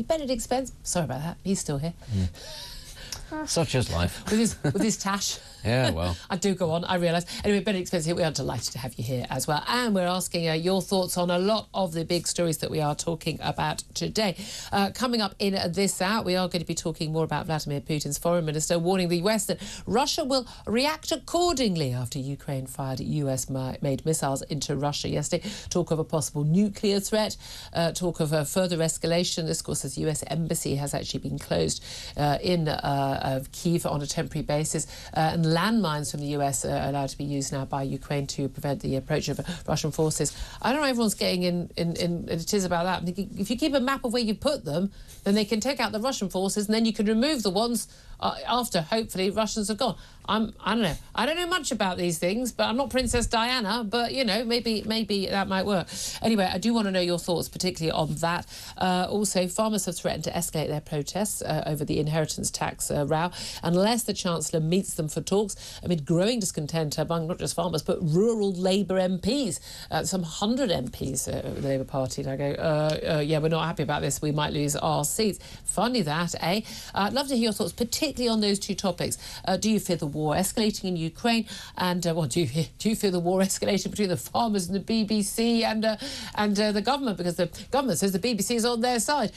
company. Benedict Spence, sorry about that, he's still here. Such is life. With his tash. Yeah, well. I do go on, I realise. Anyway, Benedict Spence here, we are delighted to have you here as well. And we're asking your thoughts on a lot of the big stories that we are talking about today. Coming up in this hour, we are going to be talking more about Vladimir Putin's foreign minister warning the US that Russia will react accordingly after Ukraine fired US-made missiles into Russia yesterday. Talk of a possible nuclear threat, talk of further escalation. This, of course, as the US embassy has actually been closed in Kyiv on a temporary basis, and landmines from the US are allowed to be used now by Ukraine to prevent the approach of Russian forces. I don't know, everyone's getting in it is about that. I'm thinking, if you keep a map of where you put them, then they can take out the Russian forces and then you can remove the ones after, hopefully, Russians have gone. I don't know. I don't know much about these things, but I'm not Princess Diana, but, you know, maybe that might work. Anyway, I do want to know your thoughts, particularly on that. Also, farmers have threatened to escalate their protests over the inheritance tax row unless the Chancellor meets them for talks amid growing discontent among not just farmers, but rural Labour MPs. Some 100 MPs of the Labour Party now go, yeah, we're not happy about this. We might lose our seats. Funny that, eh? I'd love to hear your thoughts, particularly on those two topics. Do you fear the war escalating in Ukraine? And well, do you fear the war escalating between the farmers and the BBC and the government? Because the government says the BBC is on their side.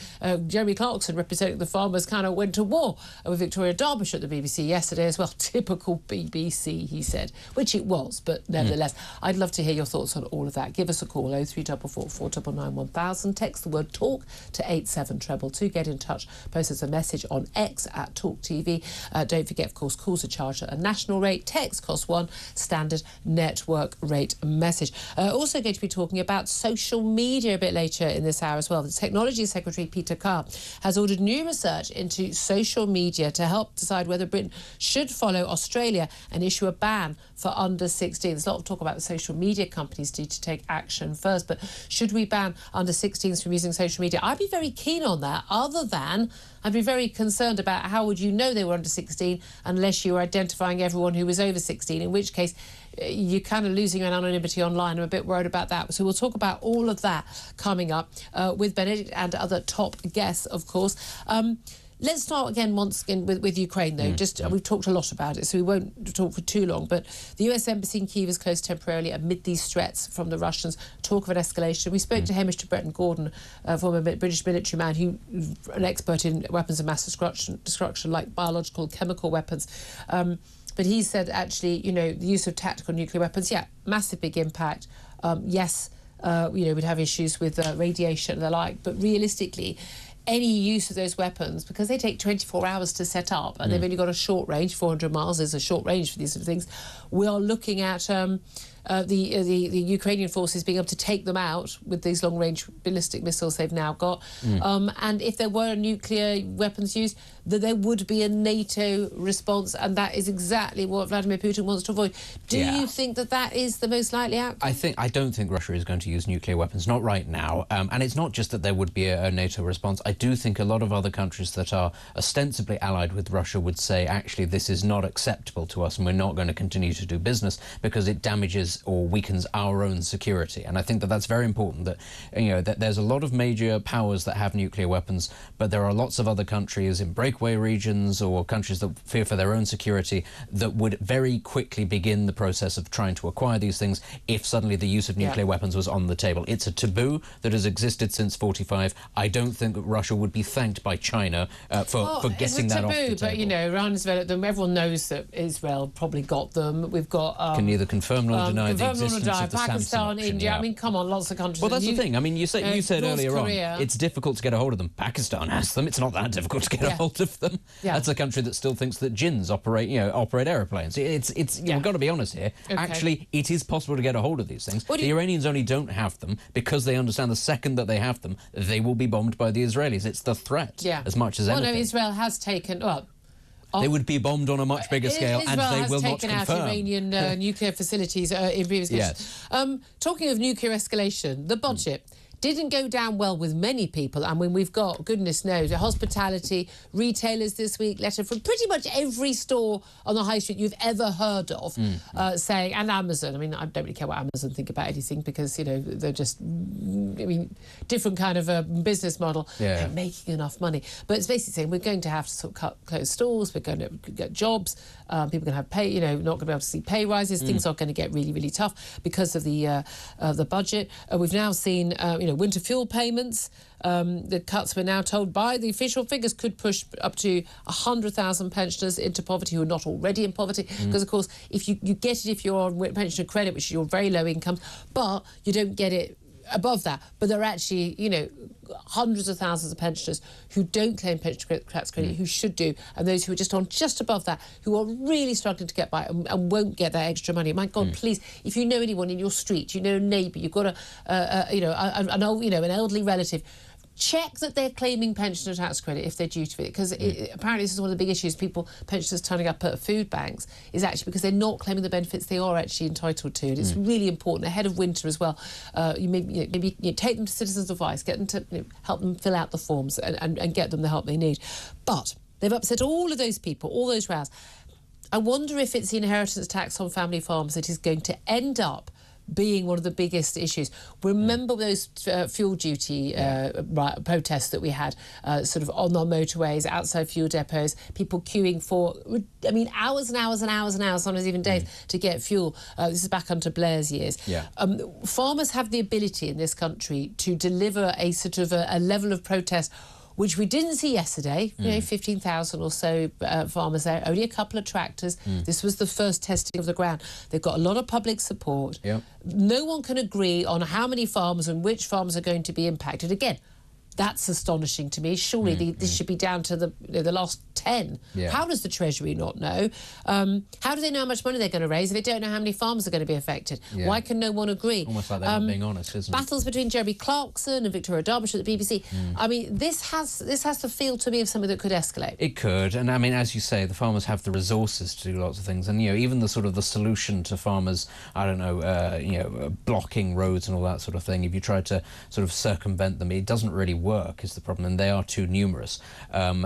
Jeremy Clarkson, representing the farmers, kind of went to war with Victoria Derbyshire at the BBC yesterday as well. Typical BBC, he said, which it was, but nevertheless, I'd love to hear your thoughts on all of that. Give us a call, 0344 499 1000. Text the word TALK to 87222. Get in touch. Post us a message on X at Talk TV. Don't forget, of course, calls are charged at a national rate. Text costs £1, standard network rate message. Also going to be talking about social media a bit later in this hour as well. The Technology Secretary, Peter Carr, has ordered new research into social media to help decide whether Britain should follow Australia and issue a ban for under 16. There's a lot of talk about the social media companies need to take action first, but should we ban under 16s from using social media? I'd be very keen on that, other than I'd be very concerned about how would you know they were under 16 unless you were identifying everyone who was over 16, in which case you're kind of losing your anonymity online. I'm a bit worried about that. So we'll talk about all of that coming up with Benedict and other top guests, of course. Let's start once again with Ukraine, though. We've talked a lot about it, so we won't talk for too long. But the US Embassy in Kyiv is closed temporarily amid these threats from the Russians. Talk of an escalation. We spoke to Hamish de Bretton-Gordon, former British military man, an expert in weapons of mass destruction, like biological, chemical weapons. But he said, actually, you know, the use of tactical nuclear weapons, yeah, massive big impact. Yes, you know, we'd have issues with radiation and the like, but realistically, any use of those weapons, because they take 24 hours to set up and they've only got a short range, 400 miles is a short range for these sort of things, we are looking at the Ukrainian forces being able to take them out with these long-range ballistic missiles they've now got. And if there were nuclear weapons used, that there would be a NATO response, and that is exactly what Vladimir Putin wants to avoid. Do you think that that is the most likely outcome? I don't think Russia is going to use nuclear weapons, not right now. And it's not just that there would be a NATO response. I do think a lot of other countries that are ostensibly allied with Russia would say, actually, this is not acceptable to us and we're not going to continue to do business because it damages or weakens our own security. And I think that that's very important, that, you know, that there's a lot of major powers that have nuclear weapons, but there are lots of other countries in breakaway regions or countries that fear for their own security that would very quickly begin the process of trying to acquire these things if suddenly the use of nuclear weapons was on the table. It's a taboo that has existed since 45. I don't think that Russia would be thanked by China for getting that off the table. But, you know, Iran has developed them. Everyone knows that Israel probably got them. We've got... can neither confirm nor deny the existence of the Pakistan, Samsung India. I mean, come on, lots of countries. Well, that's the thing. I mean, you said earlier Korea. on, it's difficult to get a hold of them. Pakistan has them. It's not that difficult to get a hold of them. That's a country that still thinks that jinns operate aeroplanes. We've got to be honest here. Okay. Actually, it is possible to get a hold of these things. The Iranians only don't have them because they understand the second that they have them, they will be bombed by the Israelis. It's the threat as much as anything. Well, no, Israel has taken... they would be bombed on a much bigger scale, and they will not confirm. Israel has taken out Iranian nuclear facilities in previous cases. Talking of nuclear escalation, the budget. didn't go down well with many people. I mean, we've got, goodness knows, hospitality, retailers this week, letter from pretty much every store on the high street you've ever heard of, saying, and Amazon. I mean, I don't really care what Amazon think about anything because, you know, they're just, I mean, different kind of a business model. Yeah. They're making enough money. But it's basically saying we're going to have to sort of close stores, we're going to get jobs, people are going to have pay, you know, not going to be able to see pay rises, things are going to get really, really tough because of the budget. We've now seen, you know, winter fuel payments. The cuts, we're now told by the official figures, could push up to 100,000 pensioners into poverty who are not already in poverty. Because, of course, if you get it if you're on pension credit, which is your very low income, but you don't get it above that. But there are actually, you know, hundreds of thousands of pensioners who don't claim pension tax credit, who should do, and those who are just on just above that, who are really struggling to get by and won't get that extra money. My God, please, if you know anyone in your street, you know a neighbour, you've got you know, an old, you know, an elderly relative, check that they're claiming pensioner tax credit if they're due to it, because apparently this is one of the big issues. Pensioners turning up at food banks is actually because they're not claiming the benefits they are actually entitled to. And it's really important ahead of winter as well. You maybe take them to Citizens Advice, get them to help them fill out the forms and get them the help they need. But they've upset all of those people, all those rows. I wonder if it's the inheritance tax on family farms that is going to end up being one of the biggest issues. Remember those fuel duty protests that we had sort of on our motorways, outside fuel depots, people queuing for, I mean, hours and hours and hours and hours, sometimes even days, to get fuel. This is back under Blair's years. Yeah. Farmers have the ability in this country to deliver a sort of a level of protest which we didn't see yesterday. You know, 15,000 or so farmers there, only a couple of tractors. This was the first testing of the ground. They've got a lot of public support. Yep. No one can agree on how many farmers and which farmers are going to be impacted. Again, that's astonishing to me. Surely this should be down to the last 10. Yeah. How does the Treasury not know? How do they know how much money they're going to raise if they don't know how many farmers are going to be affected? Yeah. Why can no one agree? Almost like they're not being honest, isn't it? Battles between Jeremy Clarkson and Victoria Derbyshire at the BBC. I mean, this has the feel to me of something that could escalate. It could, and I mean, as you say, the farmers have the resources to do lots of things, and you know, even the sort of the solution to farmers, I don't know, you know, blocking roads and all that sort of thing. If you try to sort of circumvent them, it doesn't really work. Is the problem, and they are too numerous, and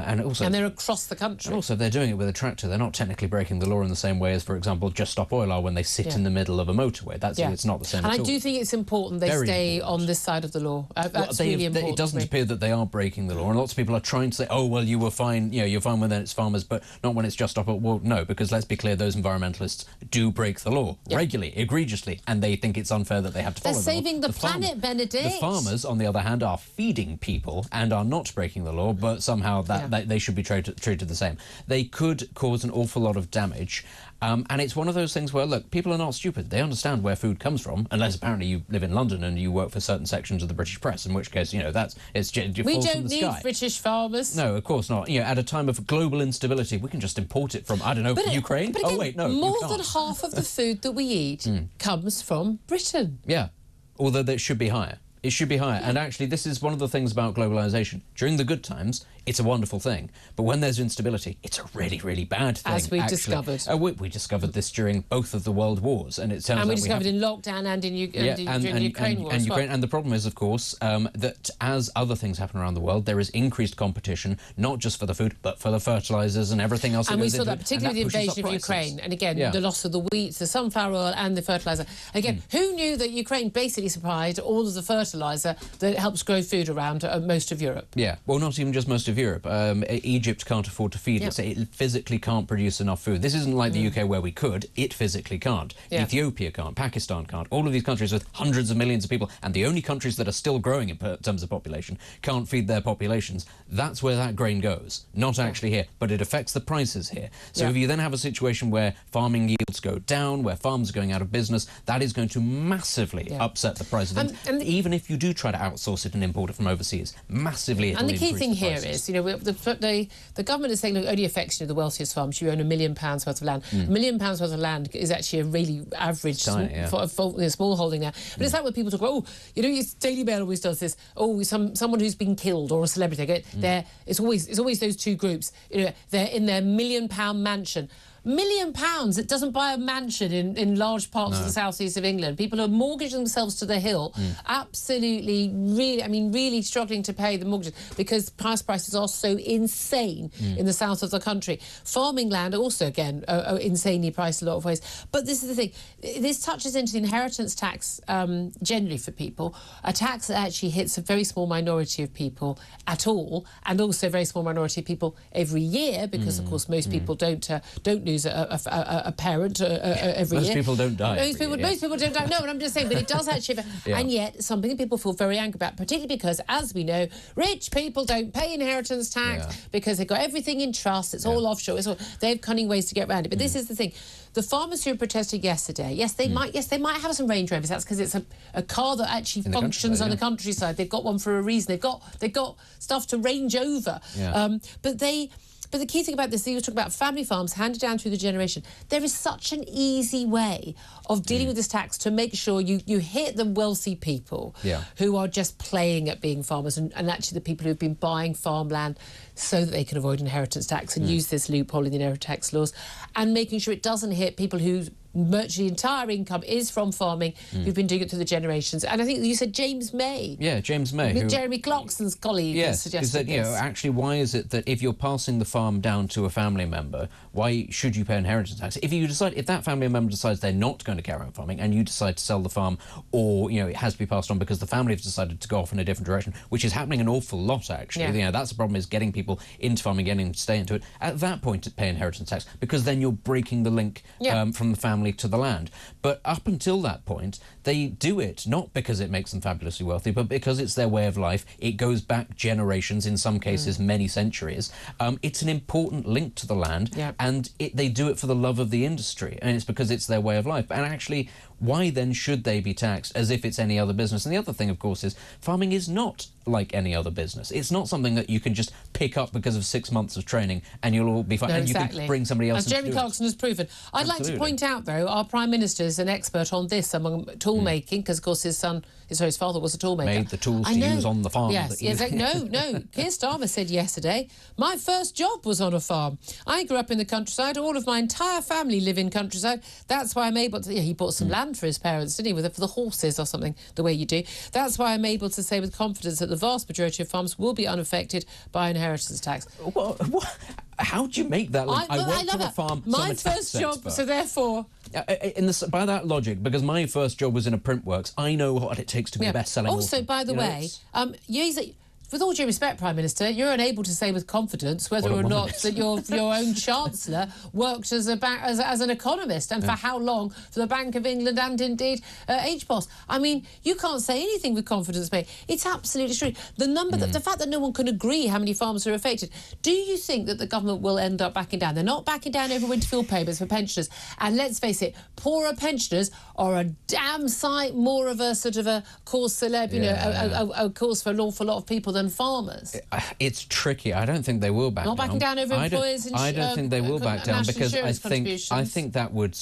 they're across the country. And also, if they're doing it with a tractor, they're not technically breaking the law in the same way as, for example, Just Stop Oil are when they sit in the middle of a motorway. That's it's not the same. And at I do think it's important they stay on this side of the law. That's really important. It doesn't appear that they are breaking the law, and lots of people are trying to say, "Oh, well, you were fine. You know, you're fine when it's farmers, but not when it's Just Stop Oil." Well, no, because let's be clear, those environmentalists do break the law regularly, egregiously, and they think it's unfair that they have to follow. They're saving the planet, Benedict. The farmers, on the other hand, are feeding people and are not breaking the law, but somehow they should be treated the same. They could cause an awful lot of damage. And it's one of those things where, look, people are not stupid. They understand where food comes from, unless apparently you live in London and you work for certain sections of the British press, in which case, you know, we don't need British farmers. No, of course not. You know, at a time of global instability, we can just import it from, I don't know, Ukraine. But again, oh, wait, no, more than half of the food that we eat comes from Britain. Yeah, although that should be higher. It should be higher. And actually, this is one of the things about globalisation. During the good times, it's a wonderful thing. But when there's instability, it's a really, really bad thing. As we discovered. We discovered this during both of the world wars. And it turns and we out discovered in lockdown and in during the Ukraine war as well. And the problem is, of course, that as other things happen around the world, there is increased competition, not just for the food, but for the fertilisers and everything else. And we saw that, particularly with the invasion of Ukraine. And again, the loss of the wheat, the sunflower oil and the fertiliser. Again, who knew that Ukraine basically supplied all of the fertiliser that helps grow food around most of Europe? Yeah, well, not even just most of Europe. Egypt can't afford to feed it. It physically can't produce enough food. This isn't like the UK where we could. It physically can't. Ethiopia can't. Pakistan can't. All of these countries with hundreds of millions of people, and the only countries that are still growing in terms of population, can't feed their populations. That's where that grain goes. Not actually here, but it affects the prices here. So if you then have a situation where farming yields go down, where farms are going out of business, that is going to massively upset the price of things. And even if you do try to outsource it and import it from overseas, massively it'll increase the prices. And the key thing here is, you know, the government is saying, look, only affects the wealthiest farms. You own £1 million worth of land. £1 million worth of land is actually a really average small holding now. But it's like when people talk about, oh, you know, Daily Mail always does this. Oh, someone who's been killed or a celebrity. It's always those two groups. You know, they're in their £1 million mansion. £1 million, it doesn't buy a mansion in large parts of the southeast of England. People are mortgaging themselves to the hill, absolutely, really struggling to pay the mortgages because prices are so insane in the south of the country. Farming land also, again, insanely priced in a lot of ways. But this is the thing. This touches into the inheritance tax generally for people, a tax that actually hits a very small minority of people at all, and also a very small minority of people every year, because, of course, most people don't lose a parent every year. Most people don't die. Most people don't die. No, and I'm just saying, but it does actually. And yet, something that people feel very angry about, particularly because, as we know, rich people don't pay inheritance tax because they've got everything in trust. It's all offshore. They have cunning ways to get around it. But this is the thing. The farmers who protested yesterday, yes, they might have some Range Rovers. That's because it's a car that actually functions on the countryside. They've got one for a reason. They've got stuff to range over. But the key thing about this, you talk about family farms handed down through the generation. There is such an easy way of dealing with this tax to make sure you hit the wealthy people who are just playing at being farmers, and actually the people who've been buying farmland so that they can avoid inheritance tax and use this loophole in the inheritance tax laws, and making sure it doesn't hit people whose virtually entire income is from farming, who've been doing it through the generations. And I think you said James May. Yeah, James May. Jeremy Clarkson's colleague suggested this. Actually, why is it that if you're passing the farm down to a family member, why should you pay inheritance tax? If that family member decides they're not going to carry on farming and you decide to sell the farm, or, it has to be passed on because the family have decided to go off in a different direction, which is happening an awful lot, actually. That's the problem, is getting people into farming, getting them to stay into it. At that point, to pay inheritance tax, because then you're breaking the link from the family to the land. But up until that point, they do it not because it makes them fabulously wealthy, but because it's their way of life. It goes back generations, in some cases many centuries. It's an important link to the land, and they do it for the love of the industry, and it's because it's their way of life. And actually, why then should they be taxed as if it's any other business? And the other thing, of course, is farming is not like any other business. It's not something that you can just pick up because of 6 months of training and you'll all be fine. No, and you can bring somebody else. As Jeremy Clarkson has proven. I'd like to point out, though, our Prime Minister is an expert on this among tool making, because, of course, his father was a tool maker. Made the tools to use on the farm. Yes. No. Keir Starmer said yesterday, my first job was on a farm. I grew up in the countryside. All of my entire family live in countryside. That's why I'm able to... he bought some land for his parents, didn't he, for the horses or something, the way you do. That's why I'm able to say with confidence that the vast majority of farms will be unaffected by inheritance tax. What? How do you make that link? I went to a farm. My first job, expert. So therefore... by that logic, because my first job was in a print works, I know what it takes to be a best-selling author. Also, by the way, with all due respect, Prime Minister, you're unable to say with confidence whether or not that your own Chancellor worked as an economist, and for how long for the Bank of England and indeed HBOS. I mean, you can't say anything with confidence, mate. It's absolutely true. The fact that no one can agree how many farmers are affected. Do you think that the government will end up backing down? They're not backing down over winterfield payments for pensioners. And let's face it, poorer pensioners are a damn sight more of a sort of a cause celeb, a cause for an awful lot of people than farmers. It's tricky. I don't think they will back down. Not backing down over employers. I don't think they will back down, because I think that would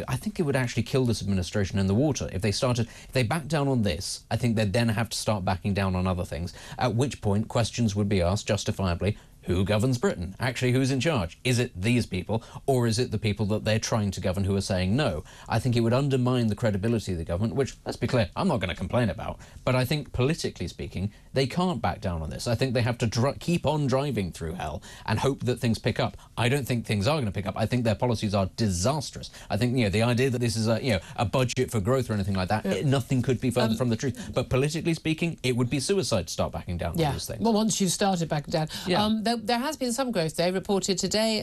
I think it would actually kill this administration in the water if they back down on this. I think they'd then have to start backing down on other things, at which point questions would be asked justifiably. Who governs Britain? Actually, who's in charge? Is it these people, or is it the people that they're trying to govern who are saying no? I think it would undermine the credibility of the government, which, let's be clear, I'm not going to complain about. But I think, politically speaking, they can't back down on this. I think they have to keep on driving through hell and hope that things pick up. I don't think things are going to pick up. I think their policies are disastrous. I think, the idea that this is a budget for growth or anything like that, nothing could be further from the truth. But politically speaking, it would be suicide to start backing down on these things. Well, once you've started backing down. There has been some growth there reported today.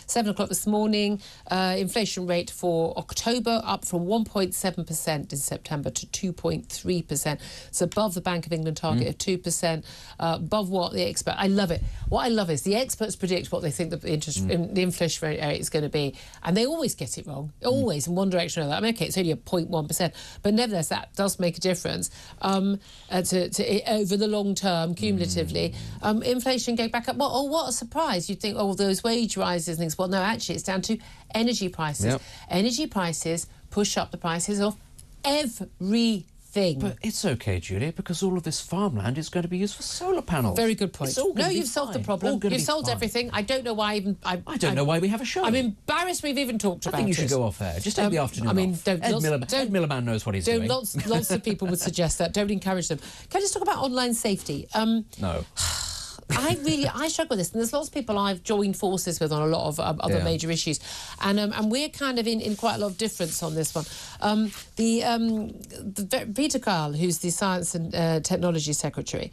7 o'clock this morning, inflation rate for October up from 1.7% in September to 2.3%. It's above the Bank of England target of 2%, above what the expert... I love it. What I love is the experts predict what they think the inflation rate is going to be, and they always get it wrong, always, in one direction or another. I mean, OK, it's only a 0.1%, but nevertheless, that does make a difference over the long term, cumulatively. Inflation going back up. What a surprise. You'd think, those wage rises and things. Well, no, actually, it's down to energy prices. Energy prices push up the prices of everything. thing. But it's okay, Julia, because all of this farmland is going to be used for solar panels. Very good point. It's all No, gonna be you've solved the fine. problem. All gonna You've be solved fine. everything. I don't know why I don't know why we have a show. I'm embarrassed we've even talked about it. I think you should go off air. Just take the afternoon I mean, off. Ed Millerman knows what he's doing. Lots of people would suggest that. Don't encourage them. Can I just talk about online safety? No. I struggle with this, and there's lots of people I've joined forces with on a lot of other major issues, and we're kind of in quite a lot of difference on this one. Peter Kyle, who's the Science and Technology Secretary,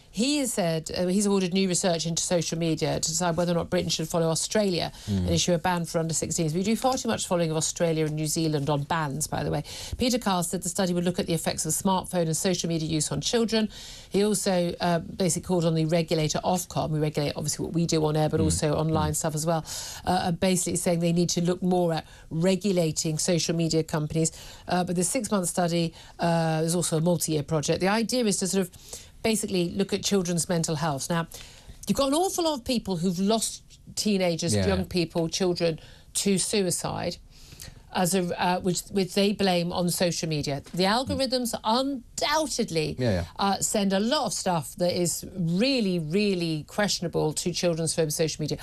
he has said he's ordered new research into social media to decide whether or not Britain should follow Australia and issue a ban for under-16s. We do far too much following of Australia and New Zealand on bans, by the way. Peter Kyle said the study would look at the effects of smartphone and social media use on children. He also basically called on the regulator Ofcom, we regulate obviously what we do on air, but also online stuff as well, basically saying they need to look more at regulating social media companies. But the 6-month study is also a multi-year project. The idea is to sort of basically look at children's mental health. Now, you've got an awful lot of people who've lost teenagers, young people, children to suicide, which they blame on social media. The algorithms undoubtedly send a lot of stuff that is really, really questionable to children's from social media.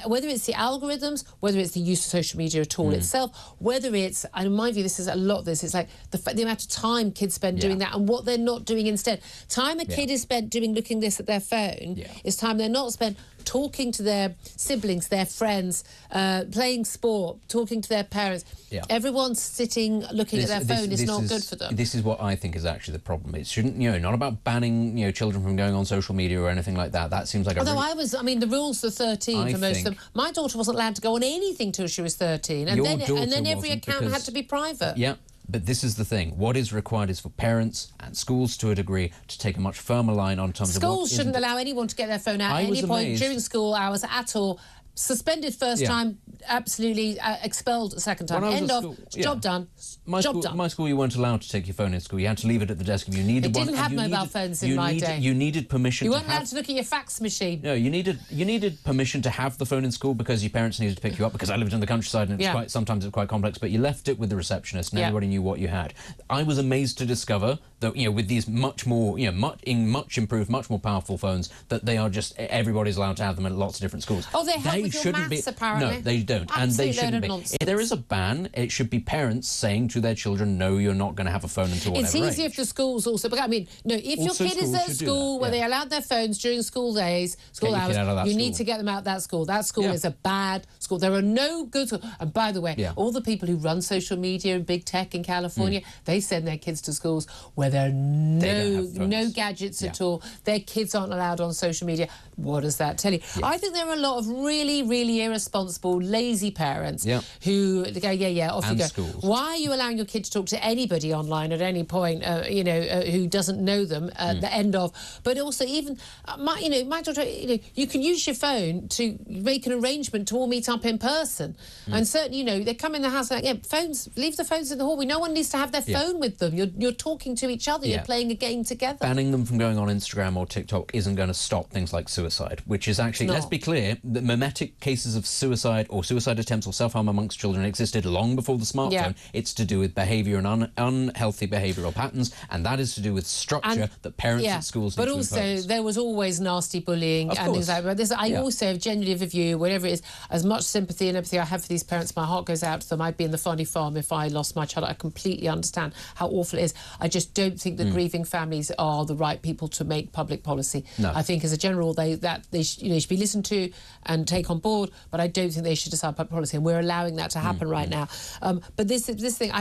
Whether it's the algorithms, whether it's the use of social media at all itself, whether it's, and in my view, this is a lot of this, it's like the amount of time kids spend doing that and what they're not doing instead. Time a kid is spent looking this at their phone is time they're not spent talking to their siblings, their friends, playing sport, talking to their parents. Everyone's sitting looking at their phone is not good for them. This is what I think is actually the problem. It shouldn't, not about banning, children from going on social media or anything like that. That seems like a... Although the rules are 13 for most of them. My daughter wasn't allowed to go on anything till she was 13. And then every account had to be private. Yeah. But this is the thing. What is required is for parents and schools, to a degree, to take a much firmer line on terms of... Schools shouldn't allow anyone to get their phone out at any point during school hours at all. Suspended first time, absolutely expelled second time. End of, job done. My school, you weren't allowed to take your phone in school. You had to leave it at the desk if you needed one. They didn't have mobile phones in my day. You needed permission. You weren't allowed to look at your fax machine. No, you needed permission to have the phone in school because your parents needed to pick you up, because I lived in the countryside and sometimes it's quite complex, but you left it with the receptionist and everybody knew what you had. I was amazed to discover that, with these much more, much improved, much more powerful phones, that they are just, everybody's allowed to have them at lots of different schools. Oh, they help with your maths, apparently. No, they don't. Absolute and they shouldn't be. Nonsense. If there is a ban, it should be parents saying to their children, no, you're not going to have a phone until whatever It's easier for schools also, but if your kid is at school where they allowed their phones during school days, school hours, you need to get them out of that school. That school is a bad school. There are no good schools. And by the way, all the people who run social media and big tech in California, they send their kids to schools where there are no gadgets at all. Their kids aren't allowed on social media. What does that tell you? I think there are a lot of really, really irresponsible, lazy parents who go, off you go. Schools. Why are you allowing your kid to talk to anybody online at any point, who doesn't know them at the end of? But also, even, my daughter, you can use your phone to make an arrangement to all meet up in person. And certainly, they come in the house like, phones, leave the phones in the hallway. No one needs to have their phone with them. You're talking to each other. You're playing a game together. Banning them from going on Instagram or TikTok isn't going to stop things like suicide, which is actually, let's be clear, the mimetic cases of suicide or suicide attempts or self-harm amongst children existed long before the smartphone. It's to do with behaviour and unhealthy behavioural patterns, and that is to do with structure that parents at schools need to impose. But also, there was always nasty bullying and things like that. This, I also have genuinely have a view, whatever it is, as much sympathy and empathy I have for these parents, my heart goes out to them. I'd be in the funny farm if I lost my child. I completely understand how awful it is. I just don't think the grieving families are the right people to make public policy. No. I think, as a general rule, they should be listened to and take on board, but I don't think they should decide public policy, and we're allowing that to happen right now. But this thing,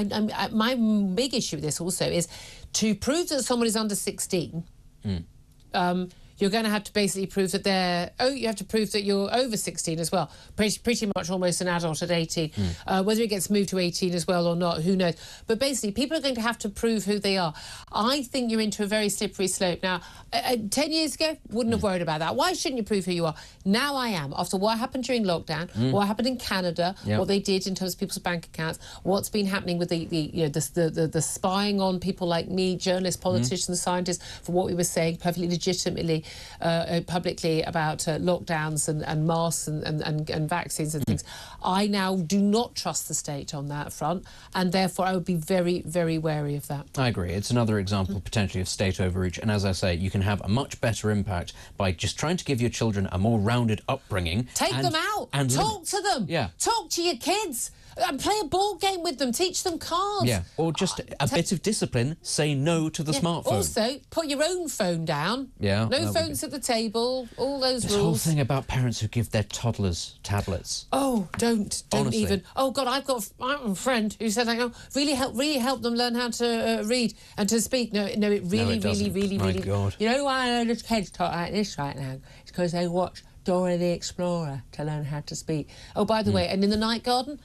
my big issue with this also is to prove that someone is under 16. You're going to have to basically prove that you have to prove that you're over 16 as well. Pretty much almost an adult at 18. Whether it gets moved to 18 as well or not, who knows? But basically, people are going to have to prove who they are. I think you're into a very slippery slope. Now, 10 years ago, wouldn't have worried about that. Why shouldn't you prove who you are? Now I am. After what happened during lockdown, what happened in Canada, what they did in terms of people's bank accounts, what's been happening with the spying on people like me, journalists, politicians, scientists, for what we were saying perfectly legitimately publicly about lockdowns and masks and vaccines and things. I now do not trust the state on that front, and therefore I would be very, very wary of that. I agree. It's another example potentially of state overreach, and as I say, you can have a much better impact by just trying to give your children a more rounded upbringing. Take them out and talk to them. Yeah. Talk to your kids and play a board game with them. Teach them cards. Yeah, or just a bit of discipline. Say no to the smartphone. Also, put your own phone down. Yeah. No phones at the table. All those this rules. whole thing about parents who give their toddlers tablets. Oh, don't Honestly. even. Oh God, I have a friend who said, really help them learn how to read and to speak. No, it really. My God. You know why those kids talk like this right now? It's because they watch Dora the Explorer to learn how to speak. Oh, by the way, and in the night garden,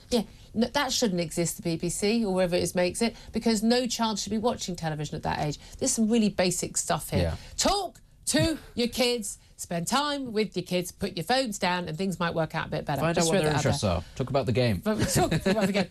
that shouldn't exist, the BBC or wherever it is makes it, because no child should be watching television at that age. There's some really basic stuff here. Yeah. Talk to your kids, spend time with your kids, put your phones down, and things might work out a bit better. Find out what their interests are. Talk about the game. Talk about the game.